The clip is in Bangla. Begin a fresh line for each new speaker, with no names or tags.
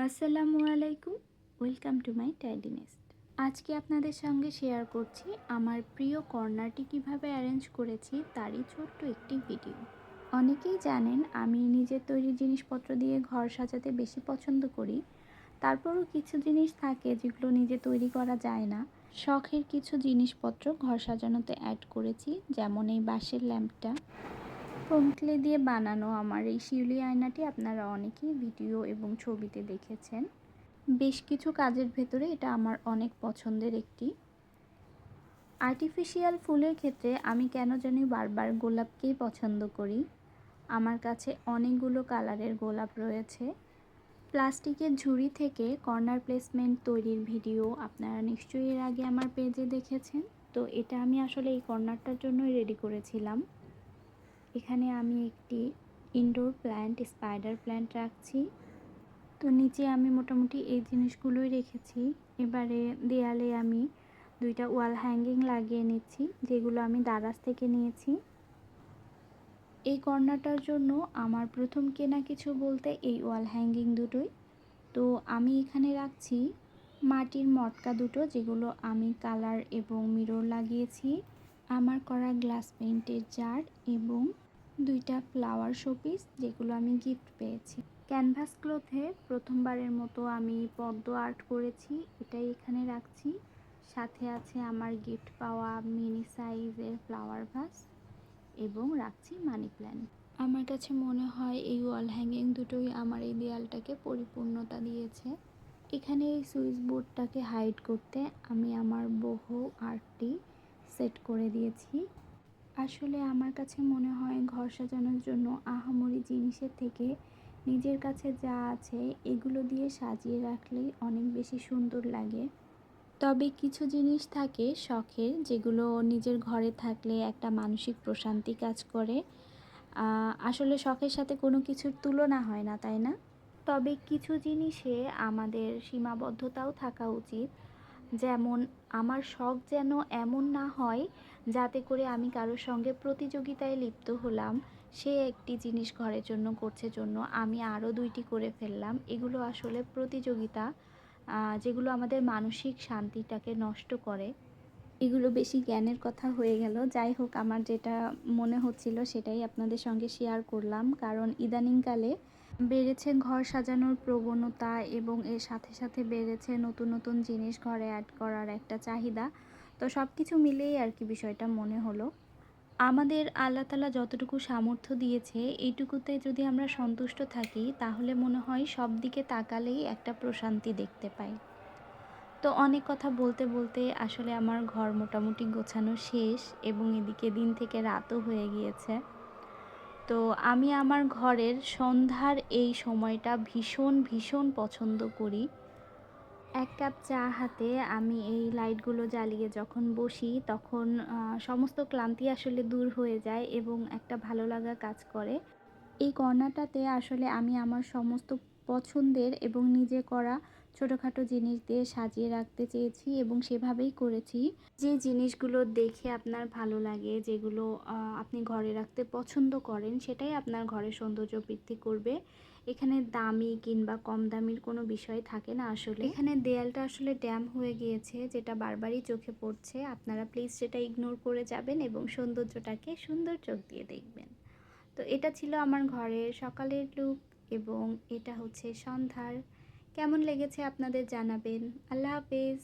আসসালামু আলাইকুম, welcome to my tidy nest. আজকে আপনাদের সঙ্গে শেয়ার করছি আমার প্রিয় কর্নারটি কিভাবে অ্যারেঞ্জ করেছি তারই ছোট্ট একটি ভিডিও। অনেকেই জানেন আমি নিজের তৈরি জিনিসপত্র দিয়ে ঘর সাজাতে বেশি পছন্দ করি। তারপরও কিছু জিনিস থাকে যেগুলো নিজে তৈরি করা যায় না। শখের কিছু জিনিসপত্র ঘর সাজানোতে অ্যাড করেছি, যেমন এই বাঁশের ল্যাম্পটা। ফোম ক্লে দিয়ে বানানো আমার এই শিউলি আয়নাটি আপনারা অনেকেই ভিডিও এবং ছবিতে দেখেছেন। বেশ কিছু কাজের ভেতরে এটা আমার অনেক পছন্দের একটি। আর্টিফিশিয়াল ফুলের ক্ষেত্রে আমি কেন জানি বারবার গোলাপকেই পছন্দ করি। আমার কাছে অনেকগুলো কালারের গোলাপ রয়েছে। প্লাস্টিকের ঝুড়ি থেকে কর্নার প্লেসমেন্ট তৈরির ভিডিও আপনারা নিশ্চয়ই এর আগে আমার পেজে দেখেছেন। তো এটা আমি আসলে এই কর্নারটার জন্যই রেডি করেছিলাম। এখানে আমি একটি ইনডোর প্ল্যান্ট, স্পাইডার প্ল্যান্ট রাখছি। তো নিচে আমি মোটামুটি এই জিনিসগুলোই রেখেছি। এবারে দেয়ালে আমি দুইটা ওয়াল হ্যাঙ্গিং লাগিয়ে নিচ্ছি, যেগুলো আমি দারাজ থেকে নিয়েছি। এই কর্নারটার জন্য আমার প্রথম কেনা কিছু বলতে এই ওয়াল হ্যাঙ্গিং দুটোই। তো আমি এখানে রাখছি মাটির মটকা দুটো, যেগুলো আমি কালার এবং মিরর লাগিয়েছি। আমার করা গ্লাস পেইন্টের জার এবং দুইটা ফ্লাওয়ার শোপিস, যেগুলো আমি গিফট পেয়েছি। ক্যানভাস ক্লথে প্রথমবারের মতো আমি পদ্ম আর্ট করেছি, এটাই এখানে রাখছি। সাথে আছে আমার গিফট পাওয়া মিনি সাইজের ফ্লাওয়ার ভাস এবং রাখছি মানি প্ল্যান্ট। আমার কাছে মনে হয় এই ওয়াল হ্যাঙ্গিং দুটোই আমার এই দেয়ালটাকে পরিপূর্ণতা দিয়েছে। এখানে এই সুইচ বোর্ডটাকে হাইড করতে আমি আমার বহু আর্টটি সেট করে দিয়েছি। আসলে আমার কাছে মনে হয় ঘর সাজানোর জন্য আহামরি জিনিসের থেকে নিজের কাছে যা আছে এগুলো দিয়ে সাজিয়ে রাখলেই অনেক বেশি সুন্দর লাগে। তবে কিছু জিনিস থাকে শখের, যেগুলো নিজের ঘরে থাকলে একটা মানসিক প্রশান্তি কাজ করে। আসলে শখের সাথে কোনো কিছুর তুলনা হয় না, তাই না? তবে কিছু জিনিসে আমাদের সীমাবদ্ধতাও থাকা উচিত। যেমন আমার শখ যেন এমন না হয় যাতে করে আমি কারোর সঙ্গে প্রতিযোগিতায় লিপ্ত হলাম, সে একটি জিনিস ঘরের জন্য করছে জন্য আমি আরও দুইটি করে ফেললাম। এগুলো আসলে প্রতিযোগিতা, যেগুলো আমাদের মানসিক শান্তিটাকে নষ্ট করে। এগুলো বেশি জ্ঞানের কথা হয়ে গেল। যাই হোক, আমার যেটা মনে হচ্ছিল সেটাই আপনাদের সঙ্গে শেয়ার করলাম, কারণ ইদানিংকালে বেড়েছে ঘর সাজানোর প্রবণতা এবং এর সাথে সাথে বেড়েছে নতুন নতুন জিনিস ঘরে অ্যাড করার একটা চাহিদা। তো সব কিছু মিলেই আর কি বিষয়টা মনে হলো। আমাদের আল্লাহ তাআলা যতটুকু সামর্থ্য দিয়েছে এইটুকুতে যদি আমরা সন্তুষ্ট থাকি, তাহলে মনে হয় সব দিকে তাকালেই একটা প্রশান্তি দেখতে পাই। তো অনেক কথা বলতে বলতে আসলে আমার ঘর মোটামুটি গোছানো শেষ এবং এদিকে দিন থেকে রাতও হয়ে গিয়েছে। তো আমি আমার ঘরের সন্ধ্যার এই সময়টা ভীষণ ভীষণ পছন্দ করি। এক কাপ চা হাতে আমি এই লাইটগুলো জ্বালিয়ে যখন বসি, তখন সমস্ত ক্লান্তি আসলে দূর হয়ে যায় এবং একটা ভালো লাগা কাজ করে। এই কর্নারটাতে আসলে আমি আমার সমস্ত পছন্দের এবং নিজে করা ছোটোখাটো জিনিস দিয়ে সাজিয়ে রাখতে চেয়েছি এবং সেভাবেই করেছি। যে জিনিসগুলো দেখে আপনার ভালো লাগে, যেগুলো আপনি ঘরে রাখতে পছন্দ করেন, সেটাই আপনার ঘরের সৌন্দর্য বৃদ্ধি করবে। এখানে দামি কিংবা কম দামির কোনো বিষয় থাকে না। আসলে এখানে দেয়ালটা আসলে ড্যাম হয়ে গিয়েছে, যেটা বারবারই চোখে পড়ছে। আপনারা প্লিজ সেটা ইগনোর করে যাবেন এবং সৌন্দর্যটাকে সুন্দর চোখ দিয়ে দেখবেন। তো এটা ছিল আমার ঘরের সকালের লুক এবং এটা হচ্ছে সন্ধ্যার। কেমন লেগেছে আপনাদের জানাবেন। আল্লাহ হাফেজ।